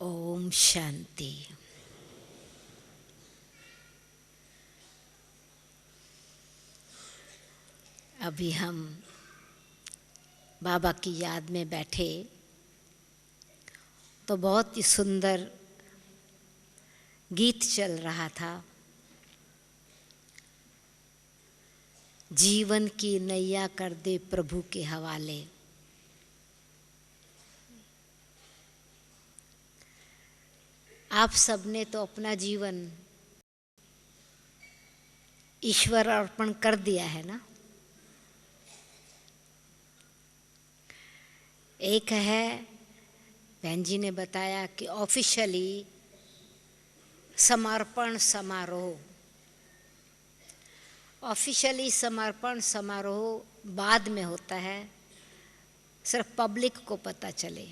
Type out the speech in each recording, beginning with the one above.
ओम शांति। अभी हम बाबा की याद में बैठे तो बहुत ही सुंदर गीत चल रहा था। जीवन की नैया कर दे प्रभु के हवाले। आप सबने तो अपना जीवन ईश्वर अर्पण कर दिया है ना। एक है, बहन जी ने बताया कि ऑफिशियली समर्पण समारोह, ऑफिशियली समर्पण समारोह बाद में होता है, सिर्फ पब्लिक को पता चले।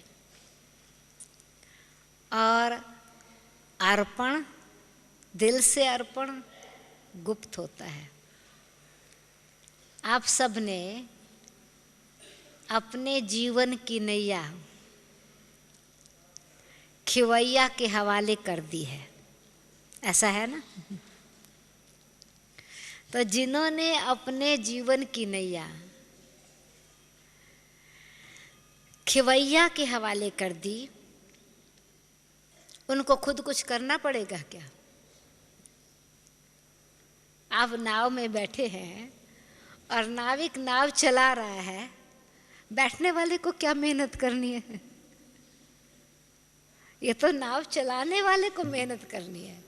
और अर्पण, दिल से अर्पण गुप्त होता है। आप सब ने अपने जीवन की नैया खिवैया के हवाले कर दी है, ऐसा है ना। तो जिन्होंने अपने जीवन की नैया खिवैया के हवाले कर दी, उनको खुद कुछ करना पड़ेगा क्या? आप नाव में बैठे हैं और नाविक नाव चला रहा है, बैठने वाले को क्या मेहनत करनी है? ये तो नाव चलाने वाले को मेहनत करनी है।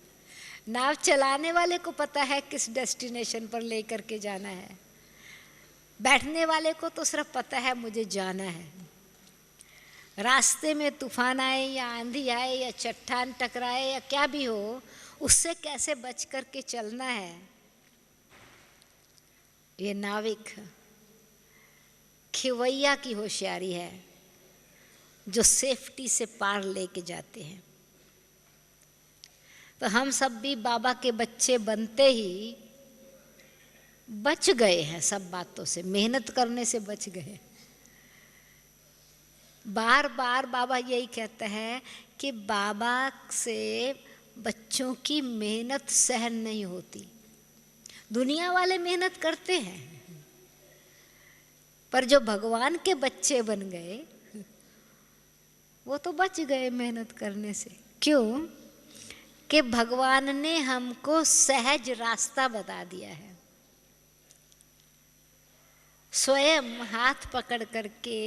नाव चलाने वाले को पता है किस डेस्टिनेशन पर लेकर के जाना है। बैठने वाले को तो सिर्फ पता है मुझे जाना है। रास्ते में तूफान आए या आंधी आए या चट्टान टकराए या क्या भी हो, उससे कैसे बच करके चलना है, ये नाविक खिवैया की होशियारी है, जो सेफ्टी से पार लेके जाते हैं। तो हम सब भी बाबा के बच्चे बनते ही बच गए हैं सब बातों से, मेहनत करने से बच गए। बार बार बाबा यही कहता है कि बाबा से बच्चों की मेहनत सहन नहीं होती। दुनिया वाले मेहनत करते हैं, पर जो भगवान के बच्चे बन गए वो तो बच गए मेहनत करने से। क्यों? कि भगवान ने हमको सहज रास्ता बता दिया है। स्वयं हाथ पकड़ करके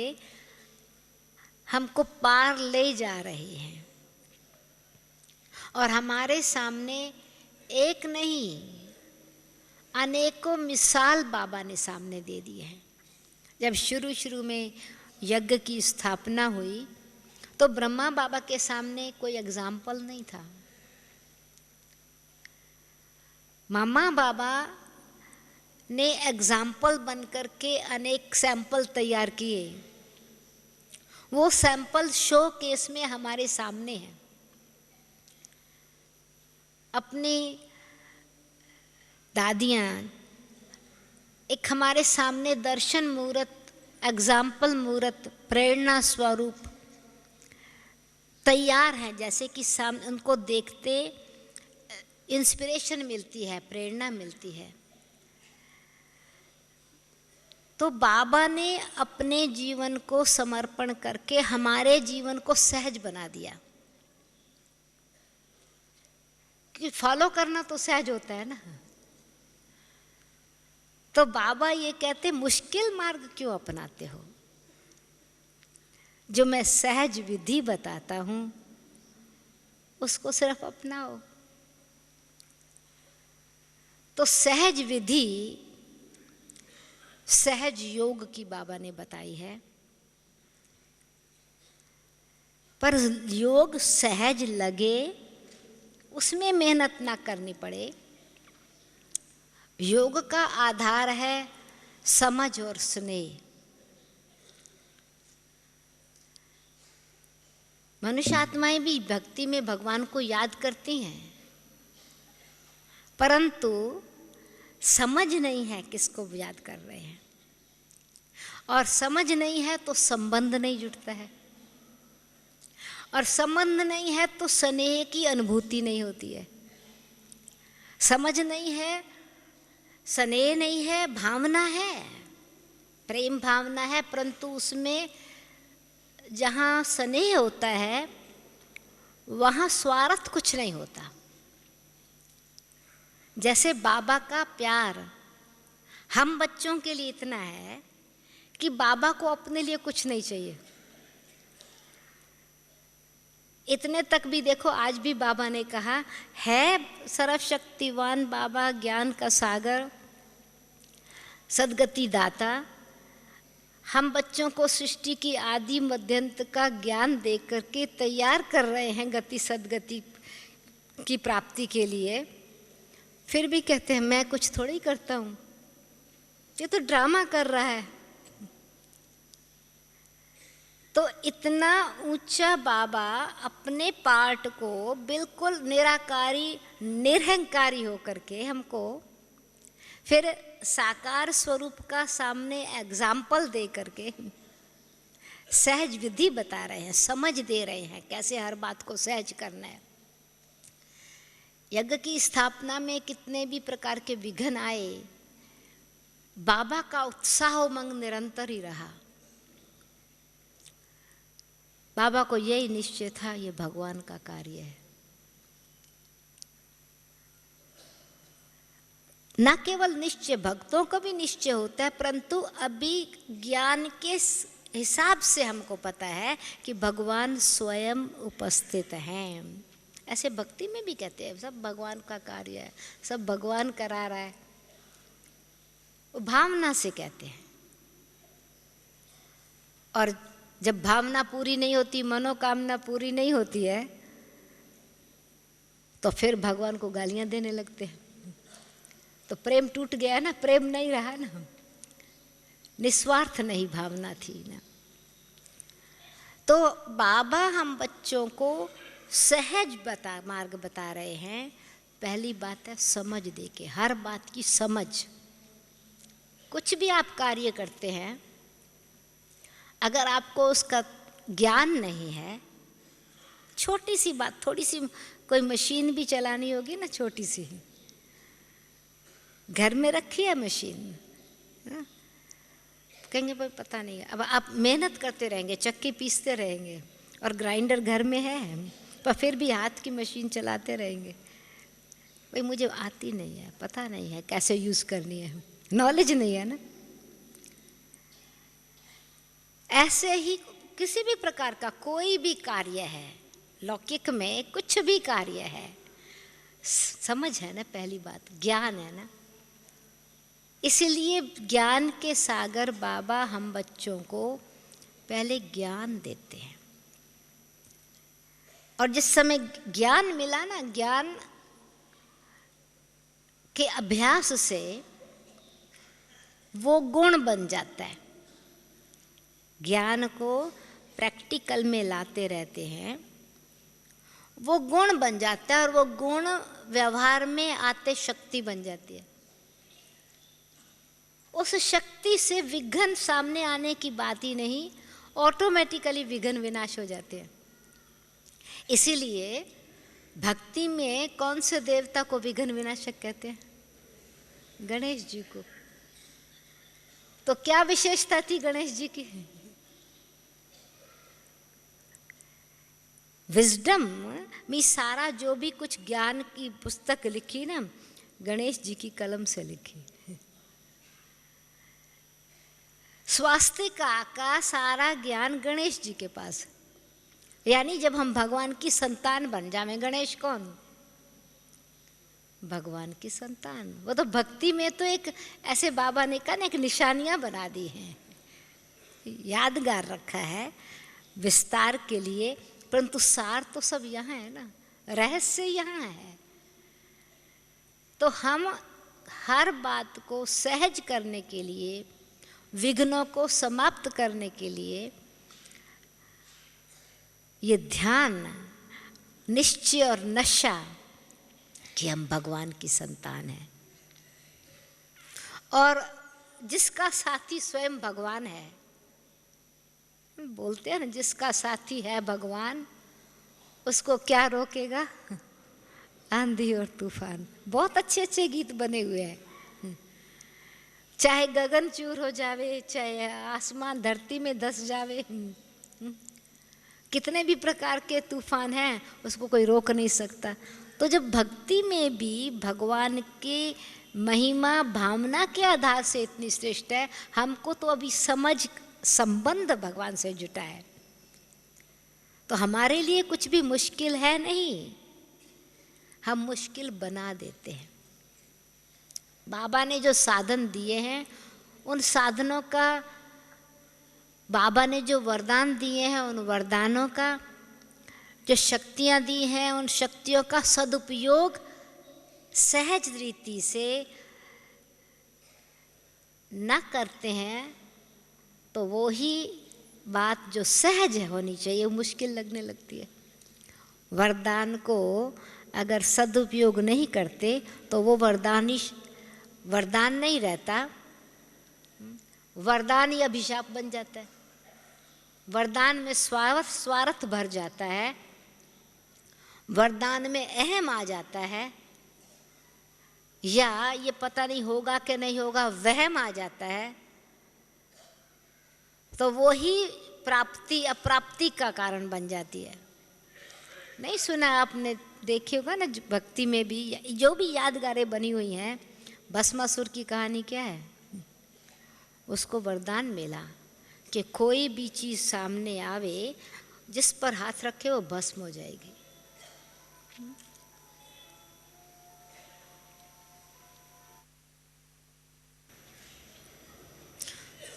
हमको पार ले जा रहे हैं। और हमारे सामने एक नहीं, अनेकों मिसाल बाबा ने सामने दे दी है। जब शुरू शुरू में यज्ञ की स्थापना हुई तो ब्रह्मा बाबा के सामने कोई एग्जाम्पल नहीं था। मामा बाबा ने एग्जाम्पल बनकर के अनेक सैंपल तैयार किए। वो सैंपल शो केस में हमारे सामने हैं। अपनी दादियाँ एक हमारे सामने दर्शन मूर्त, एग्जाम्पल मूर्त, प्रेरणा स्वरूप तैयार हैं। जैसे कि सामने उनको देखते इंस्पिरेशन मिलती है, प्रेरणा मिलती है। तो बाबा ने अपने जीवन को समर्पण करके हमारे जीवन को सहज बना दिया। कि फॉलो करना तो सहज होता है ना। तो बाबा ये कहते, मुश्किल मार्ग क्यों अपनाते हो? जो मैं सहज विधि बताता हूं उसको सिर्फ अपनाओ। तो सहज विधि सहज योग की बाबा ने बताई है। पर योग सहज लगे, उसमें मेहनत ना करनी पड़े। योग का आधार है समझ और स्नेह। मनुष्य आत्माएं भी भक्ति में भगवान को याद करती हैं, परंतु समझ नहीं है किसको याद कर रहे हैं। और समझ नहीं है तो संबंध नहीं जुड़ता है। और संबंध नहीं है तो स्नेह की अनुभूति नहीं होती है। समझ नहीं है, स्नेह नहीं है, भावना है, प्रेम भावना है, परंतु उसमें जहाँ स्नेह होता है वहाँ स्वार्थ कुछ नहीं होता। जैसे बाबा का प्यार हम बच्चों के लिए इतना है कि बाबा को अपने लिए कुछ नहीं चाहिए। इतने तक भी देखो, आज भी बाबा ने कहा है सर्वशक्तिवान बाबा, ज्ञान का सागर, सद्गति दाता, हम बच्चों को सृष्टि की आदि मध्यंत का ज्ञान दे करके तैयार कर रहे हैं गति सद्गति की प्राप्ति के लिए। फिर भी कहते हैं मैं कुछ थोड़ी करता हूँ, ये तो ड्रामा कर रहा है। तो इतना ऊंचा बाबा अपने पार्ट को बिल्कुल निराकारी निरहंकारी होकर के हमको फिर साकार स्वरूप का सामने एग्जाम्पल दे करके सहज विधि बता रहे हैं, समझ दे रहे हैं कैसे हर बात को सहज करना है। यज्ञ की स्थापना में कितने भी प्रकार के विघ्न आए, बाबा का उत्साह उमंग निरंतर ही रहा। बाबा को यही निश्चय था, ये भगवान का कार्य है। न केवल निश्चय, भक्तों का भी निश्चय होता है, परंतु अभी ज्ञान के हिसाब से हमको पता है कि भगवान स्वयं उपस्थित हैं। ऐसे भक्ति में भी कहते हैं सब भगवान का कार्य है, सब भगवान करा रहा है, वो भावना से कहते हैं। और जब भावना पूरी नहीं होती, मनोकामना पूरी नहीं होती है, तो फिर भगवान को गालियां देने लगते हैं। तो प्रेम टूट गया ना, प्रेम नहीं रहा ना, निस्वार्थ नहीं भावना थी ना। तो बाबा हम बच्चों को सहज मार्ग बता रहे हैं। पहली बात है समझ दे के, हर बात की समझ। कुछ भी आप कार्य करते हैं, अगर आपको उसका ज्ञान नहीं है, छोटी सी बात, थोड़ी सी कोई मशीन भी चलानी होगी ना, छोटी सी घर में रखी है मशीन, कहेंगे भाई पता नहीं है। अब आप मेहनत करते रहेंगे, चक्की पीसते रहेंगे और ग्राइंडर घर में है, पर फिर भी हाथ की मशीन चलाते रहेंगे। भाई मुझे आती नहीं है, पता नहीं है कैसे यूज़ करनी है, नॉलेज नहीं है ना। ऐसे ही किसी भी प्रकार का कोई भी कार्य है, लौकिक में कुछ भी कार्य है, समझ है ना, पहली बात ज्ञान है ना। इसीलिए ज्ञान के सागर बाबा हम बच्चों को पहले ज्ञान देते हैं। और जिस समय ज्ञान मिला ना, ज्ञान के अभ्यास से वो गुण बन जाता है। ज्ञान को प्रैक्टिकल में लाते रहते हैं, वो गुण बन जाता है, और वो गुण व्यवहार में आते शक्ति बन जाती है। उस शक्ति से विघ्न सामने आने की बात ही नहीं, ऑटोमेटिकली विघ्न विनाश हो जाते हैं। इसीलिए भक्ति में कौन से देवता को विघ्न विनाशक कहते हैं? गणेश जी को। तो क्या विशेषता थी गणेश जी की? विजडम में सारा जो भी कुछ ज्ञान की पुस्तक लिखी ना, गणेश जी की कलम से लिखी। स्वास्थ्य का सारा ज्ञान गणेश जी के पास। यानी जब हम भगवान की संतान बन जाए, गणेश कौन? भगवान की संतान। वो तो भक्ति में तो एक ऐसे बाबा ने कहा ना, एक निशानियां बना दी हैं, यादगार रखा है विस्तार के लिए, परंतु सार तो सब यहाँ है ना, रहस्य यहाँ है। तो हम हर बात को सहज करने के लिए, विघ्नों को समाप्त करने के लिए ये ध्यान, निश्चय और नशा कि हम भगवान की संतान हैं, और जिसका साथी स्वयं भगवान है। बोलते हैं ना, जिसका साथी है भगवान उसको क्या रोकेगा? आंधी और तूफान। बहुत अच्छे अच्छे गीत बने हुए हैं। चाहे गगन चूर हो जावे, चाहे आसमान धरती में धस जावे, कितने भी प्रकार के तूफान हैं, उसको कोई रोक नहीं सकता। तो जब भक्ति में भी भगवान की महिमा भावना के आधार से इतनी श्रेष्ठ है, हमको तो अभी समझ संबंध भगवान से जुटा है, तो हमारे लिए कुछ भी मुश्किल है नहीं, हम मुश्किल बना देते हैं। बाबा ने जो साधन दिए हैं, उन साधनों का, बाबा ने जो वरदान दिए हैं, उन वरदानों का, जो शक्तियां दी हैं, उन शक्तियों का सदुपयोग सहज रीति से न करते हैं, तो वो ही बात जो सहज होनी चाहिए वो मुश्किल लगने लगती है। वरदान को अगर सदुपयोग नहीं करते तो वो वरदान नहीं रहता, वरदान ही अभिशाप बन जाता है। वरदान में स्वार्थ भर जाता है, वरदान में अहम आ जाता है, या ये पता नहीं होगा कि नहीं होगा वहम आ जाता है, तो वो ही प्राप्ति अप्राप्ति का कारण बन जाती है। नहीं सुना आपने, देखी होगा ना भक्ति में भी जो भी यादगारें बनी हुई हैं। भस्मासुर की कहानी क्या है? उसको वरदान मिला कि कोई भी चीज़ सामने आवे, जिस पर हाथ रखे वो भस्म हो जाएगी।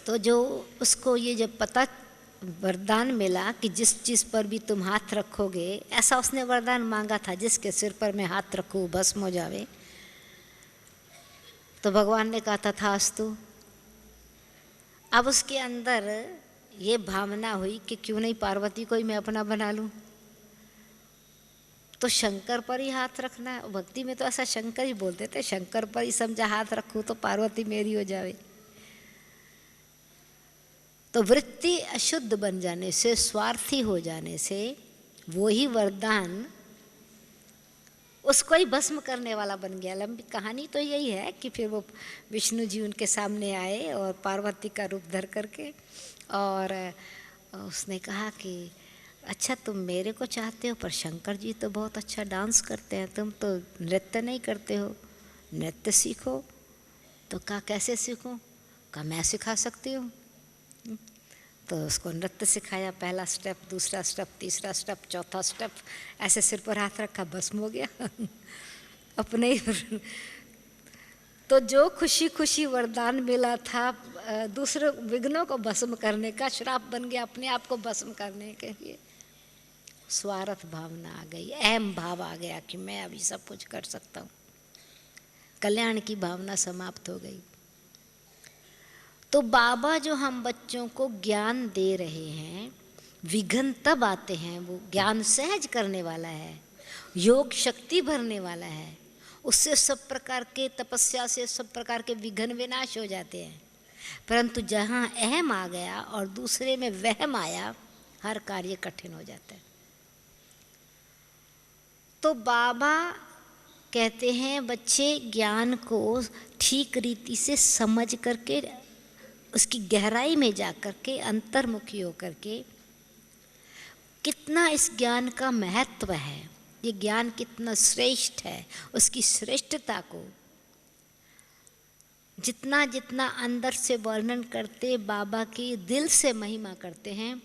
तो जो उसको ये जब पता वरदान मिला कि जिस चीज़ पर भी तुम हाथ रखोगे, ऐसा उसने वरदान मांगा था, जिसके सिर पर मैं हाथ रखूँ भस्म हो जावे, तो भगवान ने कहा था तथास्तु। अब उसके अंदर ये भावना हुई कि क्यों नहीं पार्वती को ही मैं अपना बना लूं, तो शंकर पर ही हाथ रखना है। भक्ति में तो ऐसा शंकर ही बोलते थे, शंकर पर ही समझा हाथ रखूं तो पार्वती मेरी हो जावे। तो वृत्ति अशुद्ध बन जाने से, स्वार्थी हो जाने से, वो ही वरदान उसको ही भस्म करने वाला बन गया। लंबी कहानी तो यही है कि फिर वो विष्णु जी उनके सामने आए और पार्वती का रूप धर करके, और उसने कहा कि अच्छा तुम मेरे को चाहते हो, पर शंकर जी तो बहुत अच्छा डांस करते हैं, तुम तो नृत्य नहीं करते हो, नृत्य सीखो। तो कहा कैसे सीखूं? कहा मैं सिखा सकती हूँ। तो उसको नृत्य सिखाया, पहला स्टेप, दूसरा स्टेप, तीसरा स्टेप, चौथा स्टेप, ऐसे सिर पर हाथ रखा, भस्म हो गया अपने ही। तो जो खुशी खुशी वरदान मिला था दूसरे विघ्नों को भस्म करने का, श्राप बन गया अपने आप को भस्म करने के लिए। स्वार्थ भावना आ गई, अहम भाव आ गया कि मैं अभी सब कुछ कर सकता हूँ, कल्याण की भावना समाप्त हो गई। तो बाबा जो हम बच्चों को ज्ञान दे रहे हैं, विघ्न तब आते हैं, वो ज्ञान सहज करने वाला है, योग शक्ति भरने वाला है, उससे सब प्रकार के तपस्या से सब प्रकार के विघ्न विनाश हो जाते हैं। परंतु जहाँ अहम आ गया और दूसरे में वहम आया, हर कार्य कठिन हो जाता है। तो बाबा कहते हैं बच्चे ज्ञान को ठीक रीति से समझ करके, उसकी गहराई में जा कर के, अंतर्मुखी होकर के, कितना इस ज्ञान का महत्व है, ये ज्ञान कितना श्रेष्ठ है, उसकी श्रेष्ठता को जितना जितना अंदर से वर्णन करते, बाबा की दिल से महिमा करते हैं,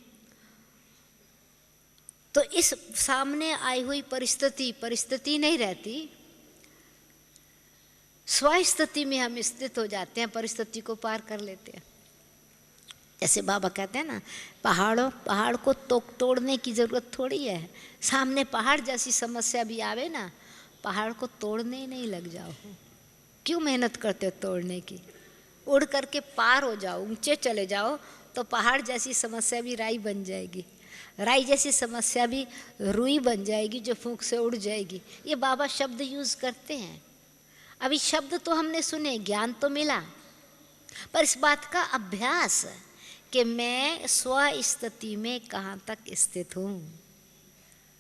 तो इस सामने आई हुई परिस्थिति नहीं रहती, स्वस्थिति में हम स्थित हो जाते हैं, परिस्थिति को पार कर लेते हैं। जैसे बाबा कहते हैं ना, पहाड़ को तोड़ने की ज़रूरत थोड़ी है, सामने पहाड़ जैसी समस्या भी आवे ना, पहाड़ को तोड़ने नहीं लग जाओ, क्यों मेहनत करते हो तोड़ने की, उड़ करके पार हो जाओ, ऊंचे चले जाओ, तो पहाड़ जैसी समस्या भी राई बन जाएगी, राई जैसी समस्या भी रुई बन जाएगी जो फूंक से उड़ जाएगी। ये बाबा शब्द यूज़ करते हैं। अभी शब्द तो हमने सुने, ज्ञान तो मिला, पर इस बात का अभ्यास कि मैं स्व स्थिति में कहाँ तक स्थित हूँ,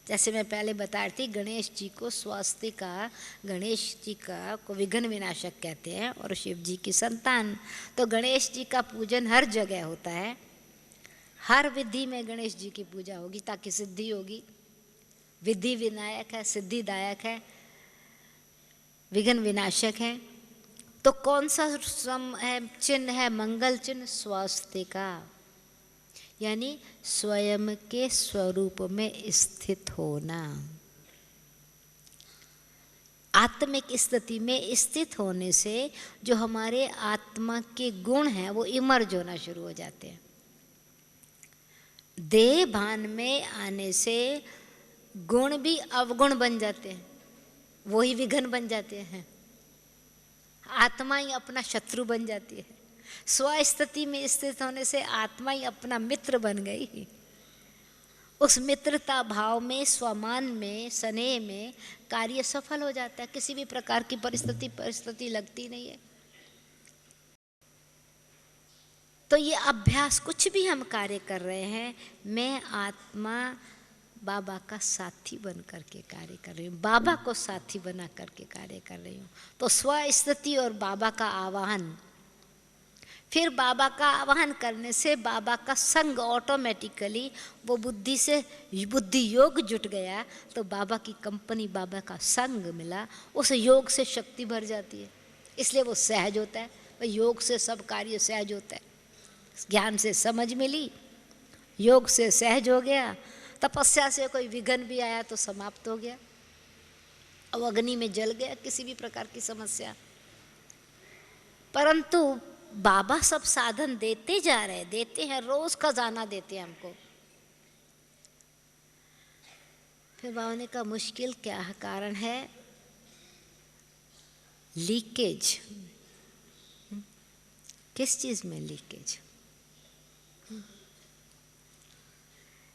जैसे मैं पहले बता रही थी, गणेश जी को स्वास्तिका, गणेश जी का को विघ्न विनाशक कहते हैं और शिव जी की संतान। तो गणेश जी का पूजन हर जगह होता है, हर विधि में गणेश जी की पूजा होगी ताकि सिद्धि होगी। विधि विनायक है, सिद्धिदायक है, विघ्न विनाशक है। तो कौन सा चिन्ह है? मंगल चिन्ह स्वास्तिका, यानी स्वयं के स्वरूप में स्थित होना, आत्मिक स्थिति में स्थित होने से जो हमारे आत्मा के गुण हैं वो इमर्ज होना शुरू हो जाते हैं। देह भान में आने से गुण भी अवगुण बन जाते हैं, वही विघ्न बन जाते हैं। आत्मा ही अपना शत्रु बन जाती है। स्वस्थिति में स्थित होने से आत्मा ही अपना मित्र बन गई। उस मित्रता भाव में, स्वमान में, स्नेह में कार्य सफल हो जाता है। किसी भी प्रकार की परिस्थिति लगती नहीं है। तो ये अभ्यास, कुछ भी हम कार्य कर रहे हैं, मैं आत्मा बाबा का साथी बन करके कार्य कर रही हूँ, बाबा को साथी बना करके कार्य कर रही हूँ। तो स्वस्थिति और बाबा का आवाहन, फिर बाबा का आवाहन करने से बाबा का संग ऑटोमेटिकली, वो बुद्धि से बुद्धि योग जुट गया तो बाबा की कंपनी, बाबा का संग मिला, उस योग से शक्ति भर जाती है। इसलिए वो सहज होता है। भाई योग से सब कार्य सहज होता है। ज्ञान से समझ मिली, योग से सहज हो गया, तपस्या से कोई विघ्न भी आया तो समाप्त हो गया, अब अग्नि में जल गया किसी भी प्रकार की समस्या। परंतु बाबा सब साधन देते जा रहे, देते हैं, रोज खजाना देते हैं हमको। फिर बाबा ने कहा मुश्किल क्या है, कारण है लीकेज। किस चीज में लीकेज?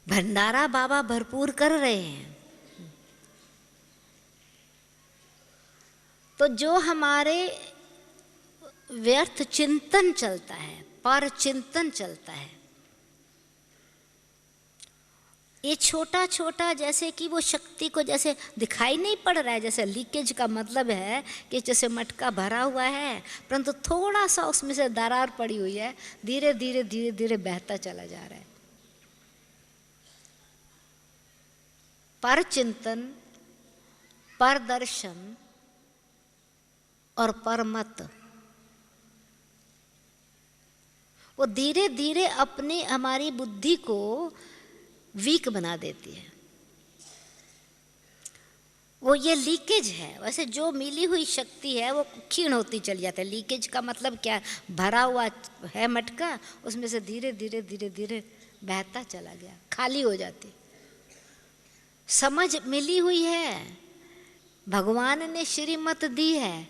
भंडारा बाबा भरपूर कर रहे हैं, तो जो हमारे व्यर्थ चिंतन चलता है, पर चिंतन चलता है, ये छोटा छोटा, जैसे कि वो शक्ति को जैसे दिखाई नहीं पड़ रहा है। जैसे लीकेज का मतलब है कि जैसे मटका भरा हुआ है परंतु थोड़ा सा उसमें से दरार पड़ी हुई है, धीरे धीरे धीरे धीरे बहता चला जा रहा है। पर चिंतन, पर दर्शन और परमत, वो धीरे धीरे अपनी हमारी बुद्धि को वीक बना देती है। वो ये लीकेज है। वैसे जो मिली हुई शक्ति है वो क्षीण होती चली जाती है। लीकेज का मतलब क्या? भरा हुआ है मटका, उसमें से धीरे धीरे धीरे धीरे बहता चला गया, खाली हो जाती। समझ मिली हुई है, भगवान ने श्रीमत दी है,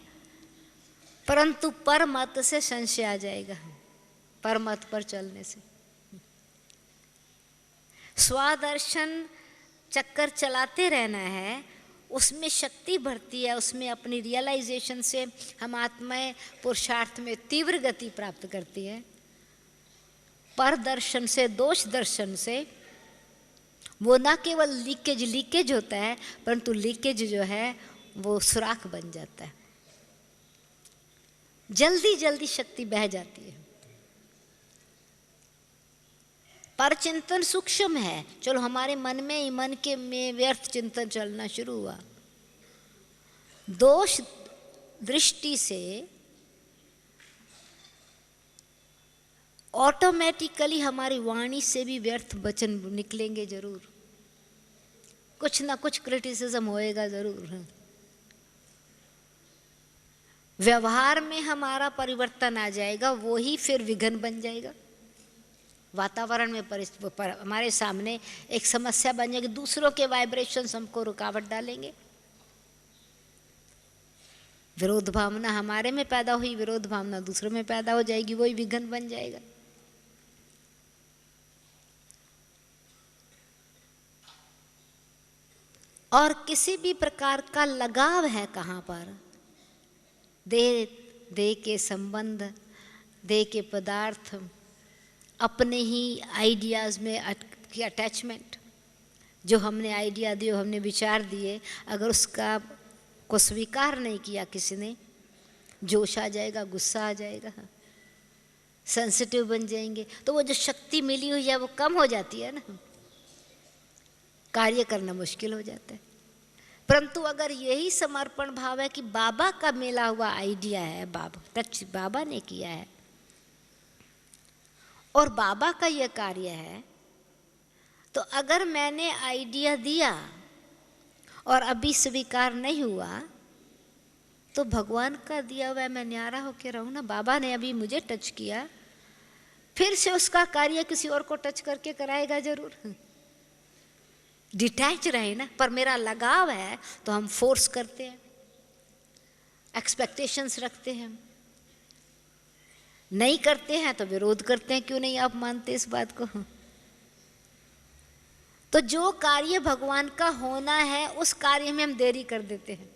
परंतु परमत से संशय आ जाएगा। परमत पर चलने से स्वादर्शन चक्कर चलाते रहना है, उसमें शक्ति बढ़ती है, उसमें अपनी रियलाइजेशन से हम आत्माएं पुरुषार्थ में तीव्र गति प्राप्त करती है। पर दर्शन से, दोष दर्शन से वो ना केवल लीकेज होता है, परंतु लीकेज जो है वो सुराख बन जाता है, जल्दी जल्दी शक्ति बह जाती है। पर चिंतन सूक्ष्म है। चलो हमारे मन में ही, मन के में व्यर्थ चिंतन चलना शुरू हुआ, दोष दृष्टि से ऑटोमेटिकली हमारी वाणी से भी व्यर्थ वचन निकलेंगे जरूर, कुछ ना कुछ क्रिटिसिज्म होएगा जरूर। व्यवहार में हमारा परिवर्तन आ जाएगा, वो ही फिर विघ्न बन जाएगा। वातावरण में हमारे सामने एक समस्या बन जाएगी, दूसरों के वाइब्रेशंस हमको रुकावट डालेंगे। विरोध भावना हमारे में पैदा हुई, विरोध भावना दूसरों में पैदा हो जाएगी, वही विघ्न बन जाएगा। और किसी भी प्रकार का लगाव है कहाँ पर? देह के संबंध, देह के पदार्थ, अपने ही आइडियाज़ में की अटैचमेंट, जो हमने आइडिया दिए, हमने विचार दिए, अगर उसका को स्वीकार नहीं किया किसी ने, जोश आ जाएगा, गुस्सा आ जाएगा, सेंसिटिव बन जाएंगे, तो वो जो शक्ति मिली हुई है वो कम हो जाती है ना, कार्य करना मुश्किल हो जाता है। परंतु अगर यही समर्पण भाव है कि बाबा का मिला हुआ आइडिया है, बाबा टच बाबा ने किया है और बाबा का यह कार्य है, तो अगर मैंने आइडिया दिया और अभी स्वीकार नहीं हुआ, तो भगवान का दिया हुआ मैं न्यारा होके रहूं ना। बाबा ने अभी मुझे टच किया, फिर से उसका कार्य किसी और को टच करके कराएगा जरूर। डिटैच रहे ना, पर मेरा लगाव है तो हम फोर्स करते हैं, एक्सपेक्टेशंस रखते हैं, नहीं करते हैं तो विरोध करते हैं, क्यों नहीं आप मानते इस बात को। तो जो कार्य भगवान का होना है उस कार्य में हम देरी कर देते हैं।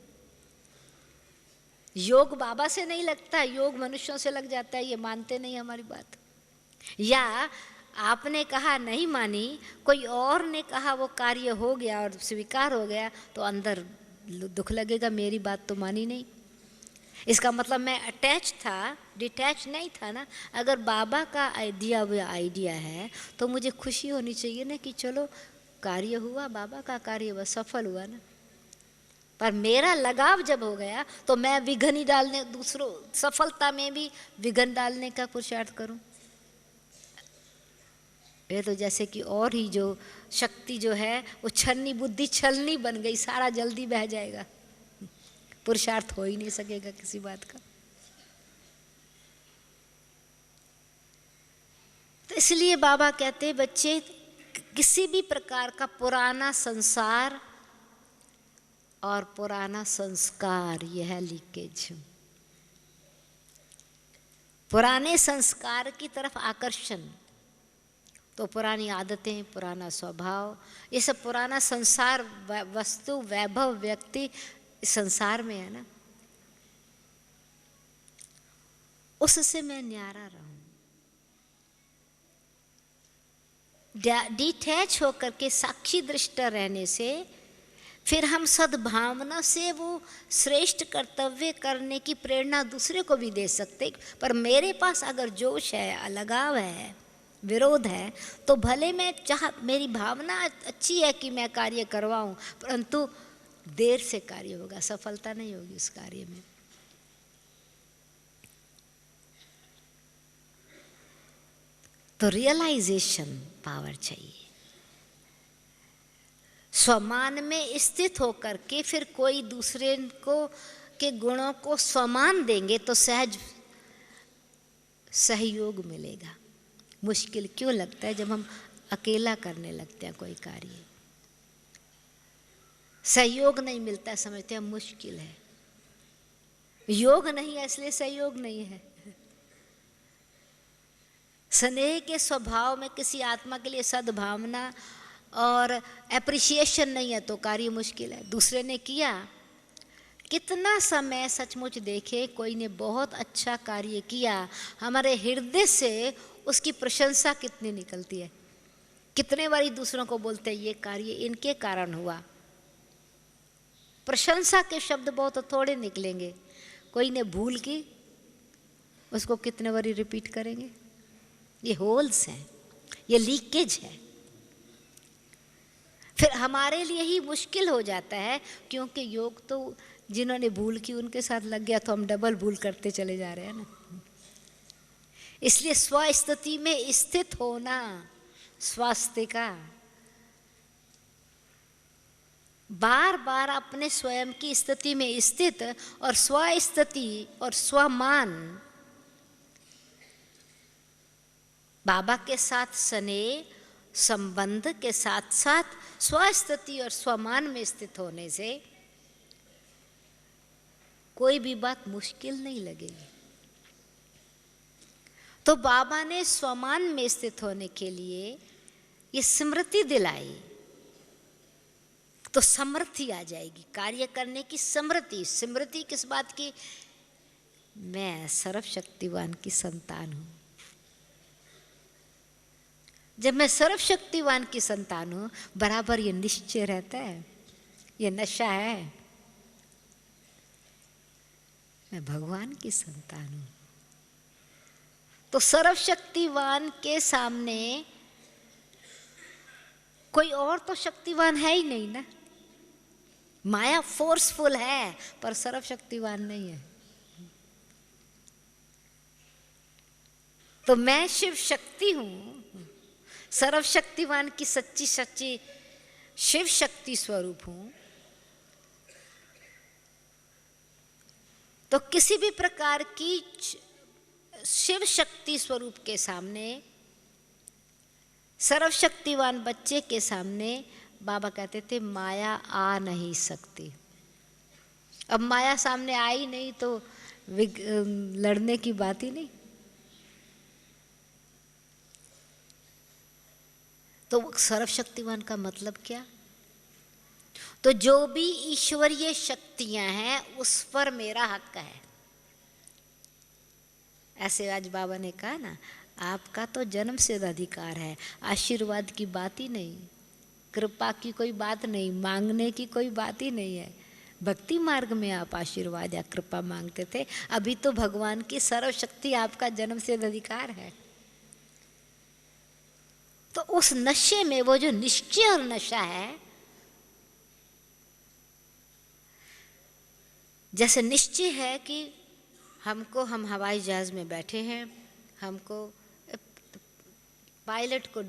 योग बाबा से नहीं लगता, योग मनुष्यों से लग जाता है, ये मानते नहीं हमारी बात। या आपने कहा नहीं मानी, कोई और ने कहा वो कार्य हो गया और स्वीकार हो गया, तो अंदर दुख लगेगा, मेरी बात तो मानी नहीं। इसका मतलब मैं अटैच था, डिटैच नहीं था ना। अगर बाबा का आइडिया वो आइडिया है तो मुझे खुशी होनी चाहिए ना कि चलो कार्य हुआ, बाबा का कार्य हुआ, सफल हुआ ना। पर मेरा लगाव जब हो गया तो मैं विघन ही डालने, दूसरों सफलता में भी विघन डालने का पुरुषार्थ करूं। ये तो जैसे कि और ही जो शक्ति जो है वो छलनी, बुद्धि छलनी बन गई, सारा जल्दी बह जाएगा, पुरुषार्थ हो ही नहीं सकेगा किसी बात का। तो इसलिए बाबा कहते हैं बच्चे, किसी भी प्रकार का पुराना संसार और पुराना संस्कार, यह है लीकेज। पुराने संस्कार की तरफ आकर्षण, तो पुरानी आदतें, पुराना स्वभाव, ये सब पुराना संसार, वस्तु, वैभव, व्यक्ति इस संसार में है ना, उससे मैं न्यारा रहूं। डिटैच होकर के साक्षी दृष्टा रहने से फिर हम सद्भावना से वो श्रेष्ठ कर्तव्य करने की प्रेरणा दूसरे को भी दे सकते। पर मेरे पास अगर जोश है, अलगाव है, विरोध है, तो भले मैं मेरी भावना अच्छी है कि मैं कार्य करवाऊं, परंतु देर से कार्य होगा, सफलता नहीं होगी उस कार्य में। तो रियलाइजेशन पावर चाहिए। स्वमान में स्थित होकर के फिर कोई दूसरे को के गुणों को स्वमान देंगे तो सहज सहयोग मिलेगा। मुश्किल क्यों लगता है जब हम अकेला करने लगते हैं कोई कार्य, सहयोग नहीं मिलता, समझते हैं मुश्किल है, योग नहीं है इसलिए सहयोग नहीं है। स्नेह के स्वभाव में किसी आत्मा के लिए सद्भावना और एप्रिसिएशन नहीं है तो कार्य मुश्किल है। दूसरे ने किया, कितना समय सचमुच देखे, कोई ने बहुत अच्छा कार्य किया, हमारे हृदय से उसकी प्रशंसा कितनी निकलती है। कितने बारी दूसरों को बोलते हैं ये कार्य इनके कारण हुआ। प्रशंसा के शब्द बहुत थोड़े निकलेंगे, कोई ने भूल की उसको कितने बारी रिपीट करेंगे। ये होल्स हैं, ये लीकेज है। फिर हमारे लिए ही मुश्किल हो जाता है, क्योंकि योग तो जिन्होंने भूल की उनके साथ लग गया तो हम डबल भूल करते चले जा रहे हैं ना। इसलिए स्वस्थिति में स्थित होना स्वास्थ्य का, बार बार अपने स्वयं की स्थिति में स्थित और स्वस्थिति और स्वमान, बाबा के साथ स्नेह संबंध के साथ साथ स्वस्थिति और स्वमान में स्थित होने से कोई भी बात मुश्किल नहीं लगेगी। तो बाबा ने स्वमान में स्थित होने के लिए ये स्मृति दिलाई, तो समृद्धि आ जाएगी, कार्य करने की समृद्धि। स्मृति किस बात की? मैं सर्वशक्तिवान की संतान हूं, जब मैं सर्वशक्तिवान की संतान हूं, बराबर ये निश्चय रहता है, ये नशा है, मैं भगवान की संतान हूं। तो सर्वशक्तिवान के सामने कोई और तो शक्तिवान है ही नहीं ना। माया फोर्सफुल है पर सर्वशक्तिवान नहीं है। तो मैं शिव शक्ति हूं, सर्वशक्तिवान की सच्ची सच्ची शिव शक्ति स्वरूप हूं। तो किसी भी प्रकार की शिव शक्ति स्वरूप के सामने, सर्वशक्तिवान बच्चे के सामने बाबा कहते थे माया आ नहीं सकती। अब माया सामने आई नहीं तो लड़ने की बात ही नहीं। तो सर्वशक्तिवान का मतलब क्या? तो जो भी ईश्वरीय शक्तियां हैं उस पर मेरा हक है। ऐसे आज बाबा ने कहा ना, आपका तो जन्म सिद्ध अधिकार है, आशीर्वाद की बात ही नहीं, कृपा की कोई बात नहीं, मांगने की कोई बात ही नहीं है। भक्ति मार्ग में आप आशीर्वाद या कृपा मांगते थे, अभी तो भगवान की सर्वशक्ति आपका जन्म सिद्ध अधिकार है। तो उस नशे में वो जो निश्चय और नशा है, जैसे निश्चय है कि हम हवाई जहाज में बैठे हैं, हमको पायलट को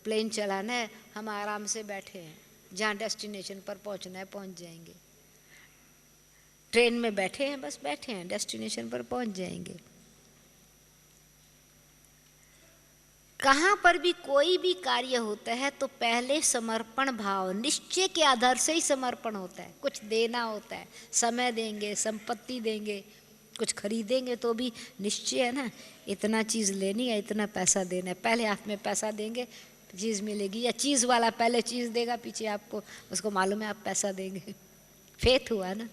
प्लेन चलाना है, हम आराम से बैठे हैं, जहाँ डेस्टिनेशन पर पहुँचना है पहुँच जाएंगे। ट्रेन में बैठे हैं, बस बैठे हैं, डेस्टिनेशन पर पहुँच जाएंगे। कहाँ पर भी कोई भी कार्य होता है तो पहले समर्पण भाव, निश्चय के आधार से ही समर्पण होता है। कुछ देना होता है, समय देंगे, संपत्ति देंगे, कुछ खरीदेंगे तो भी निश्चय है ना, इतना चीज़ लेनी है, इतना पैसा देना है। पहले हाथ में पैसा देंगे, चीज़ मिलेगी, या चीज़ वाला पहले चीज़ देगा, पीछे आपको उसको मालूम है आप पैसा देंगे। फेथ हुआ ना।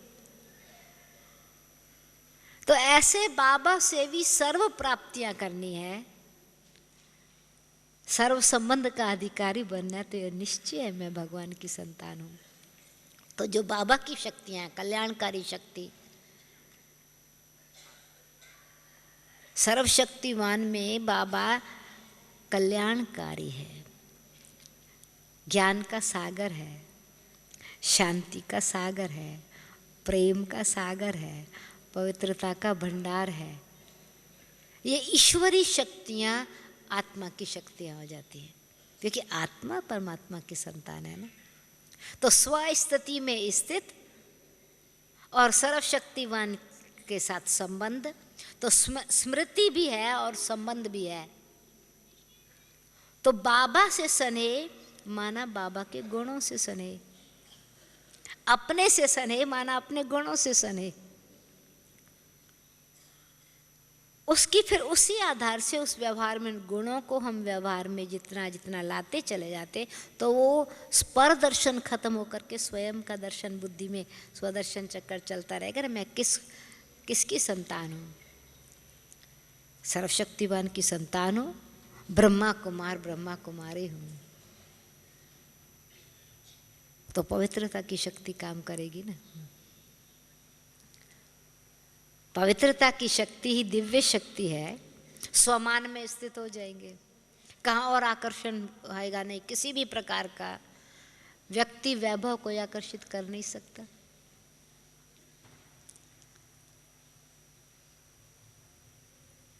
तो ऐसे बाबा से भी सर्व प्राप्तियां करनी है, सर्व संबंध का अधिकारी बनना है, तो यह निश्चय है मैं भगवान की संतान हूं। तो जो बाबा की शक्तियां, कल्याणकारी शक्ति, सर्वशक्तिवान में बाबा कल्याणकारी है, ज्ञान का सागर है, शांति का सागर है, प्रेम का सागर है, पवित्रता का भंडार है। ये ईश्वरी शक्तियां आत्मा की शक्तियां हो जाती हैं, क्योंकि आत्मा परमात्मा की संतान है ना। तो स्वस्थिति में स्थित और सर्वशक्तिवान के साथ संबंध, तो स्मृति भी है और संबंध भी है। तो बाबा से स्नेह माना बाबा के गुणों से स्नेह, अपने से स्नेह माना अपने गुणों से स्नेह। उसकी फिर उसी आधार से उस व्यवहार में गुणों को हम व्यवहार में जितना जितना लाते चले जाते, तो वो पर दर्शन खत्म होकर के स्वयं का दर्शन बुद्धि में स्वदर्शन चक्कर चलता रहेगा। मैं किसकी संतान हूँ? सर्वशक्तिवान की संतान हूँ, ब्रह्मा कुमार ब्रह्मा कुमारी हूँ। तो पवित्रता की शक्ति काम करेगी ना। पवित्रता की शक्ति ही दिव्य शक्ति है। स्वमान में स्थित हो जाएंगे, कहाँ और आकर्षण आएगा नहीं। किसी भी प्रकार का व्यक्ति वैभव को आकर्षित कर नहीं सकता।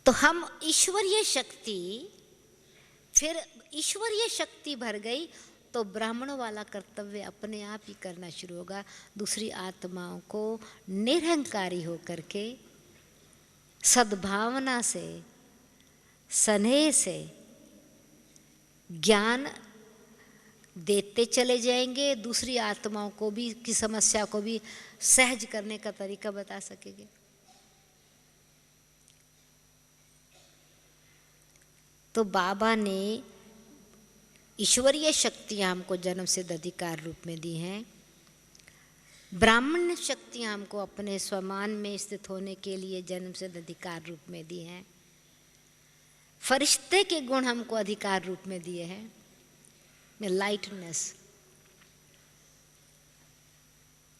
तो हम ईश्वरीय शक्ति, फिर ईश्वरीय शक्ति भर गई तो ब्राह्मणों वाला कर्तव्य अपने आप ही करना शुरू होगा। दूसरी आत्माओं को निरहंकारी होकर के सद्भावना से, स्नेह से ज्ञान देते चले जाएंगे। दूसरी आत्माओं को भी की समस्या को भी सहज करने का तरीका बता सकेंगे। तो बाबा ने ईश्वरीय शक्तियाँ हमको जन्म सिद्ध अधिकार रूप में दी हैं। ब्राह्मण शक्तियाँ हमको अपने स्वमान में स्थित होने के लिए जन्म सिद्ध अधिकार रूप में दी हैं। फरिश्ते के गुण हमको अधिकार रूप में दिए हैं, में लाइटनेस,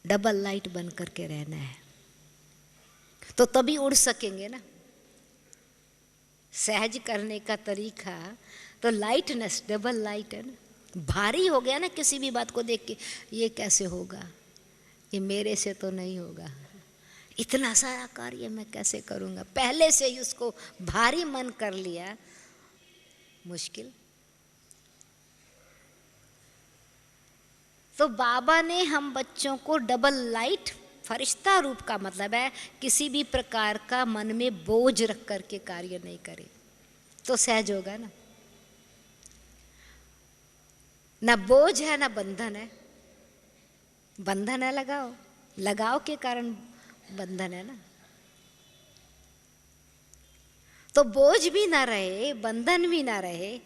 डबल लाइट बन करके रहना है, तो तभी उड़ सकेंगे ना। सहज करने का तरीका तो लाइटनेस, डबल लाइट है ना। भारी हो गया ना किसी भी बात को देख के, ये कैसे होगा, ये मेरे से तो नहीं होगा, इतना सारा कार्य मैं कैसे करूँगा, पहले से ही उसको भारी मन कर लिया, मुश्किल। तो बाबा ने हम बच्चों को डबल लाइट, फरिश्ता रूप का मतलब है किसी भी प्रकार का मन में बोझ रख करके कार्य नहीं करे, तो सहज होगा ना। ना बोझ है ना बंधन है, बंधन है लगाव, लगाव के कारण बंधन है ना। तो बोझ भी ना रहे, बंधन भी ना रहे,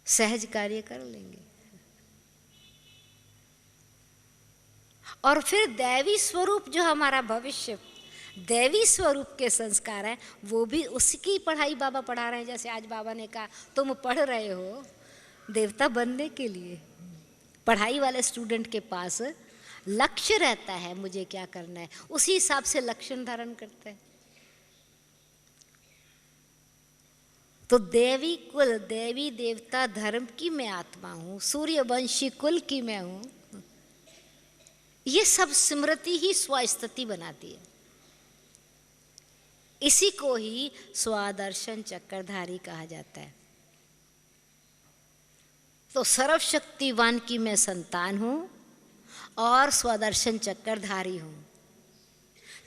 सहज कार्य कर लेंगे। और फिर दैवी स्वरूप जो हमारा भविष्य, दैवी स्वरूप के संस्कार है, वो भी उसकी पढ़ाई बाबा पढ़ा रहे हैं। जैसे आज बाबा ने कहा तुम पढ़ रहे हो देवता बनने के लिए, पढ़ाई वाले स्टूडेंट के पास लक्ष्य रहता है, मुझे क्या करना है, उसी हिसाब से लक्ष्य धारण करता है। तो देवी कुल, देवी देवता धर्म की मैं आत्मा हूँ, सूर्यवंशी कुल की मैं हूँ, ये सब स्मृति ही स्वस्थिति बनाती है। इसी को ही स्वादर्शन चक्रधारी कहा जाता है। तो सर्वशक्तिवान की मैं संतान हूं और स्वदर्शन चक्रधारी हूं।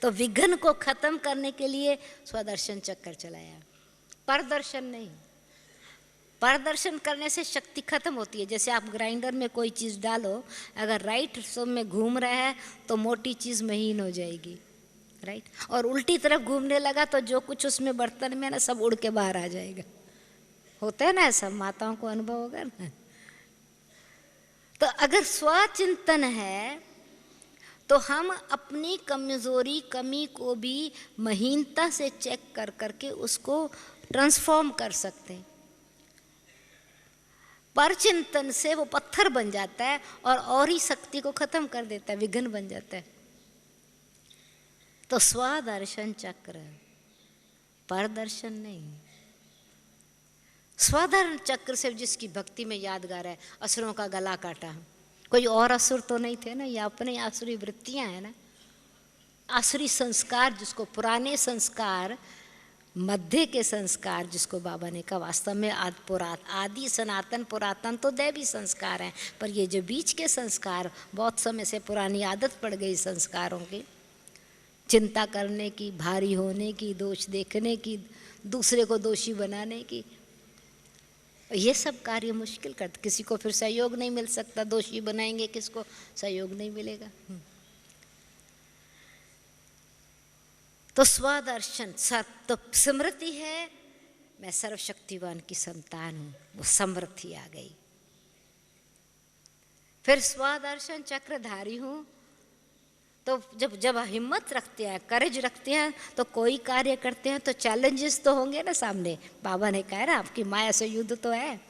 तो विघ्न को खत्म करने के लिए स्वदर्शन चक्र चलाया, परदर्शन नहीं। परदर्शन करने से शक्ति खत्म होती है। जैसे आप ग्राइंडर में कोई चीज़ डालो, अगर राइट सब में घूम रहा है तो मोटी चीज़ महीन हो जाएगी, राइट, और उल्टी तरफ घूमने लगा तो जो कुछ उसमें बर्तन में ना सब उड़ के बाहर आ जाएगा। होता है ना ऐसा, माताओं को अनुभव होगा ना। तो अगर स्वचिंतन है तो हम अपनी कमजोरी, कमी को भी महीनता से चेक कर करके उसको ट्रांसफॉर्म कर सकते हैं। पर चिंतन से वो पत्थर बन जाता है और ही शक्ति को खत्म कर देता है, विघ्न बन जाता है। तो स्वदर्शन चक्र, परदर्शन नहीं। स्वदर्शन चक्र से जिसकी भक्ति में यादगार है, असुरों का गला काटा, कोई और असुर तो नहीं थे ना, ये अपने आसुरी वृत्तियां हैं ना, आसुरी संस्कार, जिसको पुराने संस्कार, मध्य के संस्कार, जिसको बाबा ने कहा वास्तव में आदि सनातन पुरातन तो दैवी संस्कार हैं, पर ये जो बीच के संस्कार बहुत समय से पुरानी आदत पड़ गई संस्कारों की, चिंता करने की, भारी होने की, दोष देखने की, दूसरे को दोषी बनाने की, ये सब कार्य मुश्किल करते। किसी को फिर सहयोग नहीं मिल सकता, दोषी बनाएंगे किसको, सहयोग नहीं मिलेगा। तो स्वदर्शन तो स्मृति है, मैं सर्वशक्तिवान की संतान हूं, वो समृद्धि आ गई। फिर स्वदर्शन चक्रधारी हूं, तो जब हिम्मत रखते हैं, करेज रखते हैं, तो कोई कार्य करते हैं तो चैलेंजेस तो होंगे ना सामने। बाबा ने कहा ना आपकी माया से युद्ध तो है,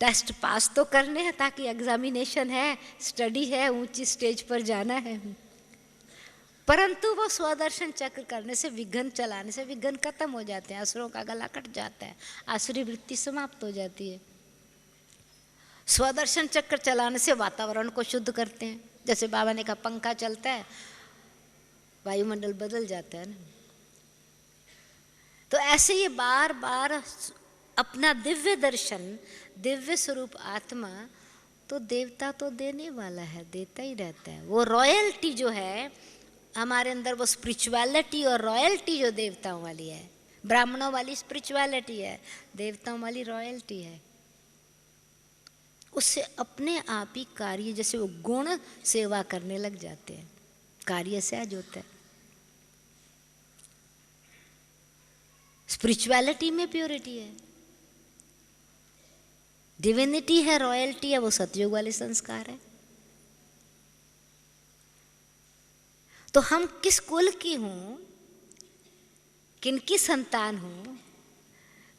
टेस्ट पास तो करने हैं, ताकि एग्जामिनेशन है, स्टडी है, ऊंची स्टेज पर जाना है। परंतु वो स्वदर्शन चक्र करने से, विघ्न चलाने से विघ्न खत्म हो जाते हैं, असुरों का गला कट जाता है, आसुरी वृत्ति समाप्त हो जाती है। स्वदर्शन चक्र चलाने से वातावरण को शुद्ध करते हैं। जैसे बाबा ने कहा पंखा चलता है, वायुमंडल बदल जाता है ना। तो ऐसे ये बार बार अपना दिव्य दर्शन, दिव्य स्वरूप आत्मा, तो देवता तो देने वाला है, देता ही रहता है। वो रॉयल्टी जो है हमारे अंदर, वो स्पिरिचुअलिटी और रॉयल्टी जो देवताओं वाली है, ब्राह्मणों वाली स्पिरिचुअलिटी है, देवताओं वाली रॉयल्टी है, उससे अपने आप ही कार्य, जैसे वो गुण सेवा करने लग जाते हैं, कार्य सहज होता है। स्पिरिचुअलिटी में प्योरिटी है, डिविनिटी है, रॉयल्टी है, वो सतयुग वाले संस्कार है। तो हम किस कुल की हूं, किनकी संतान हूँ,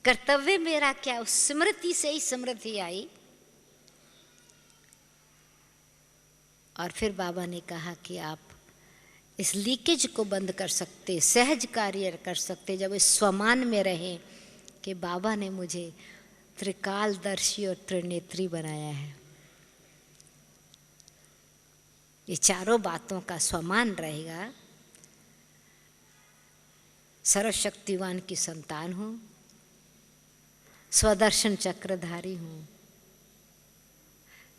कर्तव्य मेरा क्या। उस स्मृति से ही समृद्धि आई। और फिर बाबा ने कहा कि आप इस लीकेज को बंद कर सकते, सहज कार्य कर सकते जब इस स्वमान में रहें कि बाबा ने मुझे त्रिकालदर्शी और त्रिनेत्री बनाया है। ये चारों बातों का स्वमान रहेगा। सर्वशक्तिवान की संतान हूँ, स्वदर्शन चक्रधारी हूँ,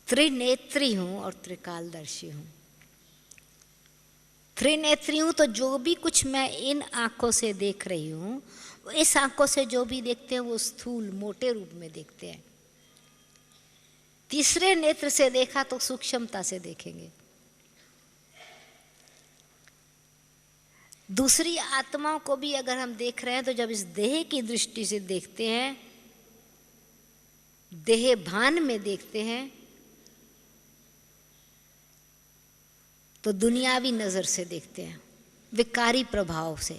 त्रिनेत्री हूँ और त्रिकालदर्शी हूँ। त्रिनेत्री हूँ तो जो भी कुछ मैं इन आंखों से देख रही हूँ, इस आंखों से जो भी देखते हैं वो स्थूल मोटे रूप में देखते हैं। तीसरे नेत्र से देखा तो सूक्ष्मता से देखेंगे। दूसरी आत्माओं को भी अगर हम देख रहे हैं तो जब इस देह की दृष्टि से देखते हैं, देह भान में देखते हैं, तो दुनियावी नजर से देखते हैं, विकारी प्रभाव से,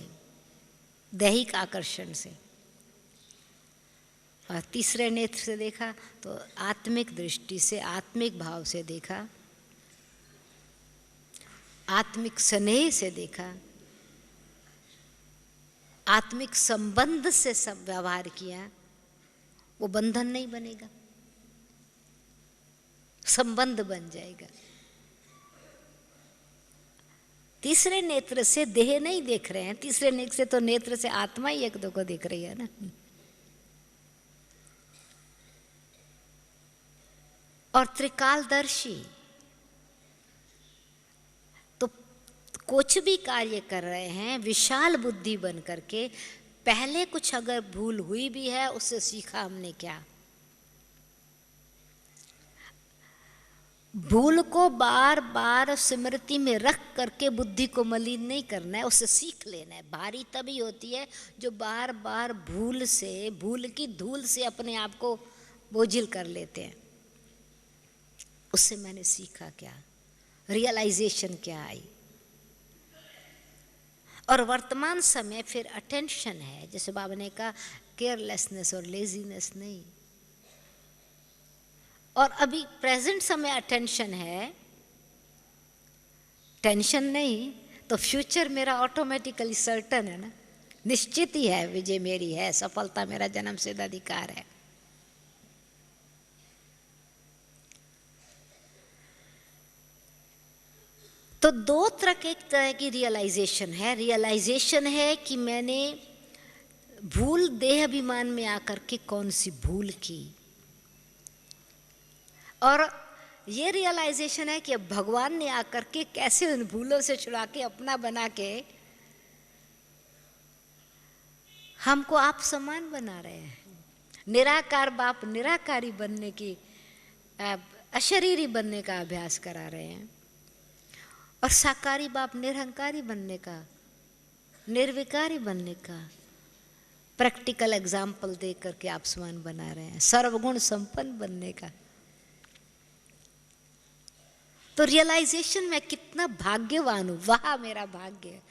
दैहिक आकर्षण से। और तीसरे नेत्र से देखा तो आत्मिक दृष्टि से, आत्मिक भाव से देखा, आत्मिक स्नेह से देखा, आत्मिक संबंध से सब व्यवहार किया। वो बंधन नहीं बनेगा, संबंध बन जाएगा। तीसरे नेत्र से देह नहीं देख रहे हैं, तीसरे नेत्र से तो नेत्र से आत्मा ही एक दो को देख रही है ना। और त्रिकालदर्शी तो कुछ भी कार्य कर रहे हैं विशाल बुद्धि बन करके। पहले कुछ अगर भूल हुई भी है उससे सीखा हमने क्या। भूल को बार बार स्मृति में रख करके बुद्धि को मलिन नहीं करना है, उससे सीख लेना है। भारी तभी होती है जो बार बार भूल से, भूल की धूल से अपने आप को बोझिल कर लेते हैं। उससे मैंने सीखा क्या, रियलाइजेशन क्या आई। और वर्तमान समय फिर अटेंशन है, जैसे बाबा ने कहा केयरलेसनेस और लेजीनेस नहीं। और अभी प्रेजेंट समय अटेंशन है, टेंशन नहीं, तो फ्यूचर मेरा ऑटोमेटिकली सर्टन है ना, निश्चित ही है। विजय मेरी है, सफलता मेरा जन्मसिद्ध अधिकार है। तो दो तरह की रियलाइजेशन है। रियलाइजेशन है कि मैंने भूल देह अभिमान में आकर के कौन सी भूल की, और ये रियलाइजेशन है कि अब भगवान ने आकर के कैसे उन भूलों से छुड़ा के अपना बना के हमको आप समान बना रहे हैं। निराकार बाप निराकारी बनने की, अशरीरी बनने का अभ्यास करा रहे हैं, और साकारी बाप निरहंकारी बनने का, निर्विकारी बनने का प्रैक्टिकल एग्जाम्पल दे करके आप समान बना रहे हैं, सर्वगुण संपन्न बनने का। तो रियलाइजेशन में कितना भाग्यवान हूँ, वाह मेरा भाग्य है।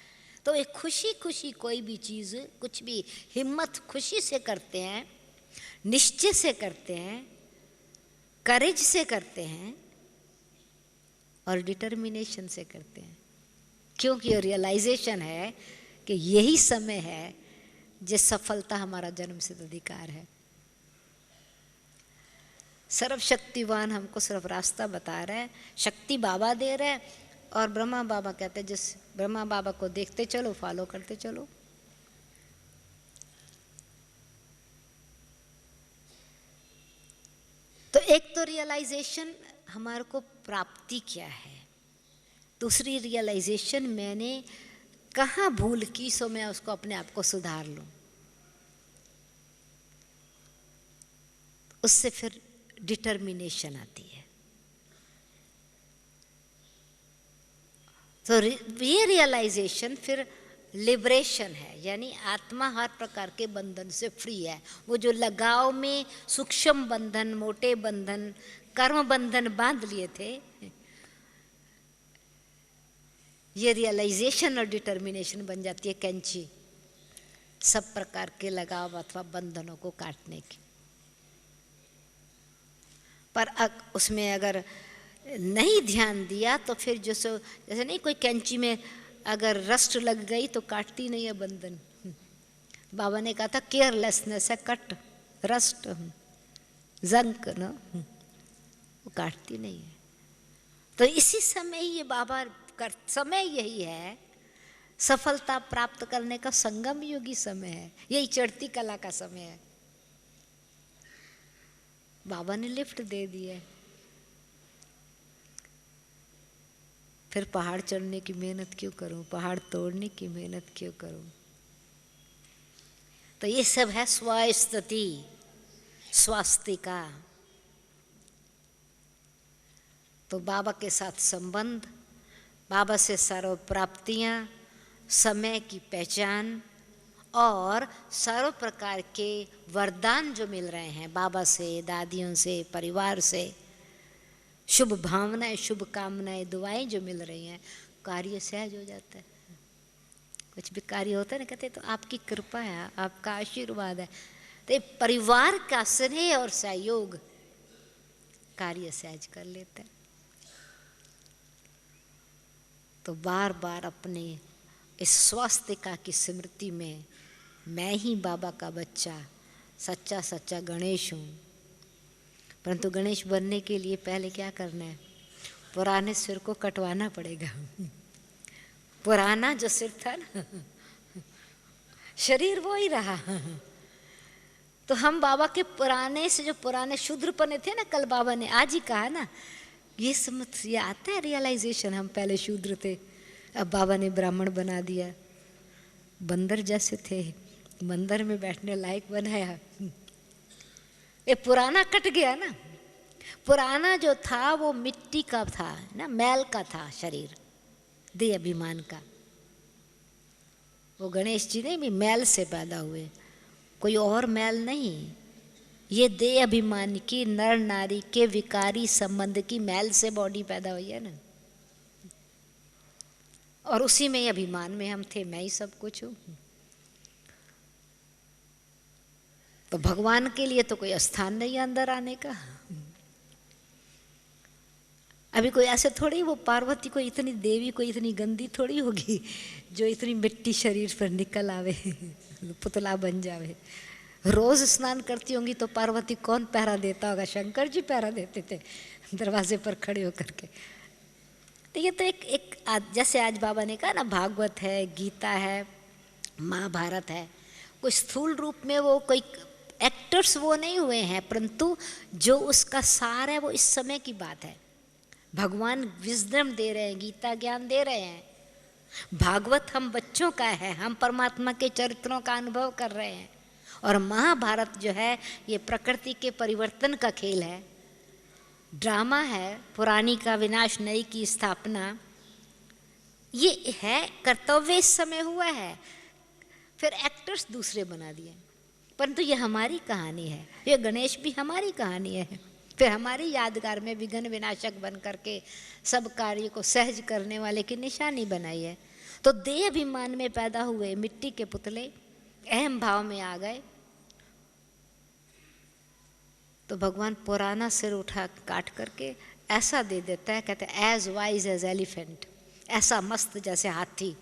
तो एक खुशी खुशी कोई भी चीज़, कुछ भी हिम्मत खुशी से करते हैं, निश्चय से करते हैं, करेज से करते हैं और डिटर्मिनेशन से करते हैं, क्योंकि रियलाइजेशन है कि यही समय है जिस सफलता हमारा जन्मसिद्ध अधिकार है। सर्वशक्तिवान हमको सिर्फ रास्ता बता रहा है, शक्ति बाबा दे रहे हैं, और ब्रह्मा बाबा कहते हैं जिस ब्रह्मा बाबा को देखते चलो, फॉलो करते चलो। तो एक तो रियलाइजेशन हमारे को प्राप्ति क्या है, दूसरी रियलाइजेशन मैंने कहाँ भूल की सो मैं उसको अपने आप को सुधार लूं। उससे फिर डिटर्मिनेशन आती है। तो ये रियलाइजेशन फिर लिबरेशन है, यानी आत्मा हर प्रकार के बंधन से फ्री है। वो जो लगाव में सूक्ष्म बंधन, मोटे बंधन, कर्म बंधन बांध लिए थे, ये रियलाइजेशन और डिटर्मिनेशन बन जाती है कैंची, सब प्रकार के लगाव अथवा बंधनों को काटने की। पर उसमें अगर नहीं ध्यान दिया तो फिर जैसे नहीं, कोई कैंची में अगर रस्ट लग गई तो काटती नहीं है बंधन। बाबा ने कहा था केयरलेसनेस है कट रस्ट जंक ना, वो काटती नहीं है। तो इसी समय ये बाबा समय यही है, सफलता प्राप्त करने का संगम युगी समय है, यही चढ़ती कला का समय है। बाबा ने लिफ्ट दे दी है, फिर पहाड़ चढ़ने की मेहनत क्यों करूं, पहाड़ तोड़ने की मेहनत क्यों करूं। तो ये सब है स्वस्तिति, स्वास्तिका। तो बाबा के साथ संबंध, बाबा से सर्व प्राप्तियां, समय की पहचान और सर्व प्रकार के वरदान जो मिल रहे हैं बाबा से, दादियों से, परिवार से, शुभ भावनाएं, शुभ कामनाएं, दुआएं जो मिल रही हैं, कार्य सहज हो जाता है। कुछ भी कार्य होता है ना, कहते तो आपकी कृपा है, आपका आशीर्वाद है। तो परिवार का स्नेह और सहयोग कार्य सहज कर लेते हैं। तो बार बार अपने इस स्वास्तिका की स्मृति में मैं ही बाबा का बच्चा, सच्चा सच्चा गणेश हूँ। परंतु गणेश बनने के लिए पहले क्या करना है, पुराने सिर को कटवाना पड़ेगा। पुराना जो सिर था ना, शरीर वो ही रहा। तो हम बाबा के पुराने से जो पुराने शूद्रपने थे ना, कल बाबा ने आज ही कहा ना, ये समझ ये आता है रियलाइजेशन, हम पहले शूद्र थे, अब बाबा ने ब्राह्मण बना दिया। बंदर जैसे थे, मंदिर में बैठने लायक बनाया। ये पुराना कट गया ना। पुराना जो था वो मिट्टी का था ना, मैल का था शरीर, देह अभिमान का। वो गणेश जी ने भी मैल से पैदा हुए, कोई और मैल नहीं। ये देह अभिमान की, नर नारी के विकारी संबंध की मैल से बॉडी पैदा हुई है ना। और उसी में अभिमान में हम थे, मैं ही सब कुछ हूँ। तो भगवान के लिए तो कोई स्थान नहीं है अंदर आने का। अभी कोई ऐसे थोड़ी, वो पार्वती को इतनी देवी को इतनी गंदी थोड़ी होगी जो इतनी मिट्टी शरीर पर निकल आवे, पुतला बन जावे। रोज स्नान करती होंगी तो पार्वती कौन पहरा देता होगा? शंकर जी पहरा देते थे दरवाजे पर खड़े होकर के। तो ये तो एक जैसे आज बाबा ने कहा ना, भागवत है, गीता है, महाभारत है, कोई स्थूल रूप में वो कोई एक्टर्स वो नहीं हुए हैं, परंतु जो उसका सार है वो इस समय की बात है। भगवान विजडम दे रहे हैं, गीता ज्ञान दे रहे हैं। भागवत हम बच्चों का है, हम परमात्मा के चरित्रों का अनुभव कर रहे हैं। और महाभारत जो है ये प्रकृति के परिवर्तन का खेल है, ड्रामा है, पुरानी का विनाश, नई की स्थापना। ये है कर्तव्य इस समय हुआ है, फिर एक्टर्स दूसरे बना दिए। परंतु ये हमारी कहानी है, ये गणेश भी हमारी कहानी है। फिर हमारी यादगार में विघ्न विनाशक बन करके सब कार्य को सहज करने वाले की निशानी बनाई है। तो देह अभिमान में पैदा हुए मिट्टी के पुतले अहम भाव में आ गए, तो भगवान पुराना सिर उठा काट करके ऐसा दे देता है, कहते हैं एज वाइज एज एलिफेंट, ऐसा मस्त जैसे हाथी।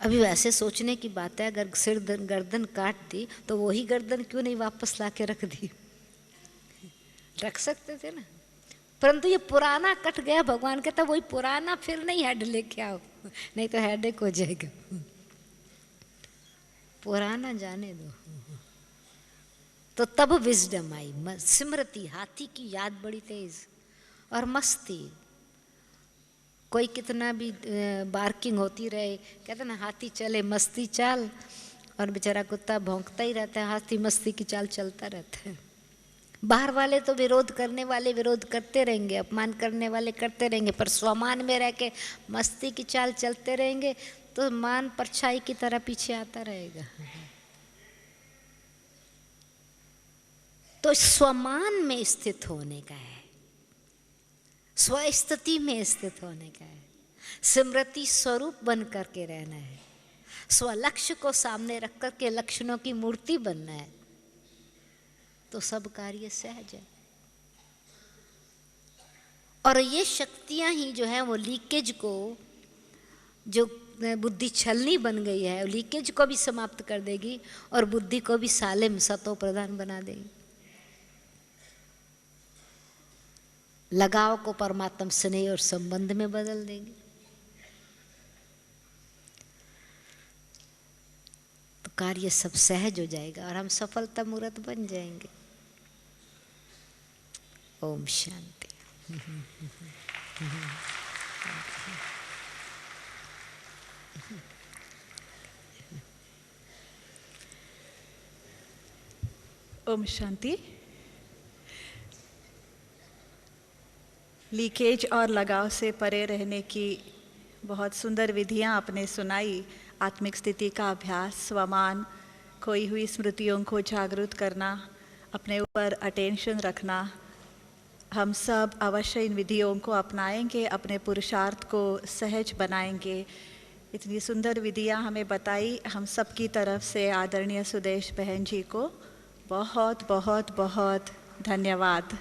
अभी वैसे सोचने की बात है, अगर सिर गर्दन काट दी तो वही गर्दन क्यों नहीं वापस ला के रख दी? रख सकते थे ना। परंतु ये पुराना कट गया, भगवान कहता वही पुराना फिर नहीं हेड लेके आओ, नहीं तो हेडेक हो जाएगा। पुराना जाने दो। तो तब विजडम आई, स्मृति, हाथी की याद बड़ी तेज और मस्ती। कोई कितना भी बार्किंग होती रहे, कहते ना हाथी चले मस्ती चाल, और बेचारा कुत्ता भौंकता ही रहता है, हाथी मस्ती की चाल चलता रहता है। बाहर वाले तो विरोध करने वाले विरोध करते रहेंगे, अपमान करने वाले करते रहेंगे, पर स्वमान में रह के मस्ती की चाल चलते रहेंगे तो मान परछाई की तरह पीछे आता रहेगा। तो स्वमान में स्थित होने का है, स्वस्थिति में स्थित होने का है, स्मृति स्वरूप बन करके रहना है। स्वलक्ष्य को सामने रख कर के लक्षणों की मूर्ति बनना है तो सब कार्य सहज है। और ये शक्तियां ही जो है वो लीकेज को, जो बुद्धि छलनी बन गई है, लीकेज को भी समाप्त कर देगी और बुद्धि को भी सालिम सतो प्रधान बना देगी। लगाव को परमात्मा स्नेह और संबंध में बदल देगी। तो कार्य सब सहज हो जाएगा और हम सफलता मूर्त बन जाएंगे। ओम शांति। ओम शांति। लीकेज और लगाव से परे रहने की बहुत सुंदर विधियां आपने सुनाई। आत्मिक स्थिति का अभ्यास, स्वमान, खोई हुई स्मृतियों को जागृत करना, अपने ऊपर अटेंशन रखना, हम सब अवश्य इन विधियों को अपनाएंगे, अपने पुरुषार्थ को सहज बनाएंगे। इतनी सुंदर विधियां हमें बताई, हम सब की तरफ से आदरणीय सुदेश बहन जी को बहुत बहुत बहुत धन्यवाद।